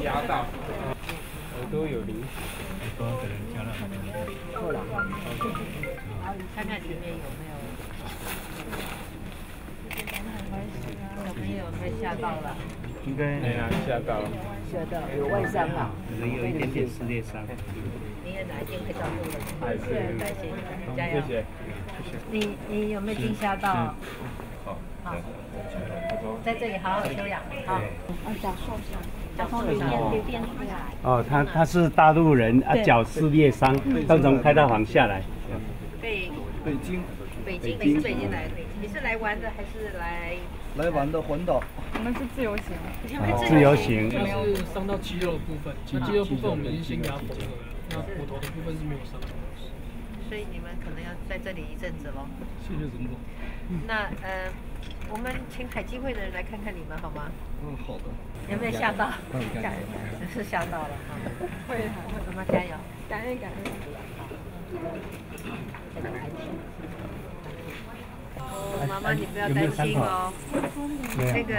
夹到，耳朵有流血，耳朵可能夹到。够了，看看里面有没有。小朋友被吓到了。应该吓到了。吓到有外伤了，可能有一点点撕裂伤。你有哪一件会照顾的？谢谢，开心，加油。谢谢。你有没有惊吓到？好，在这里好好休养。好。脚受伤，然后流电出来。哦，他是大陆人啊，脚撕裂伤，刚从开刀房下来。北京。你是北京来的？你是来玩的还是来玩的环岛？我们是自由行。自由行。就是伤到肌肉的部分，其实肌肉部分我们已经先给它缝合了，那骨头的部分是没有伤的。所以你们可能要在这里一阵子咯。谢谢总统。那我们请海基会的人来看看你们好吗？好的。有没有吓到？是吓到了哈。会的，妈妈加油！感恩。妈妈，你不要担心哦。那个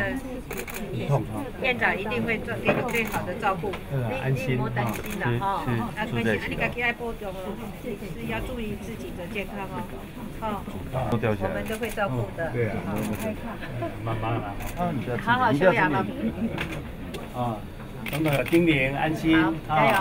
院长一定会给你最好的照顾，你莫担心了哈。要关心，你自己爱保重哦，是要注意自己的健康哦。我们都会照顾的。对啊，慢慢来。好好休养了。啊，真的叮咛安心。好，加油。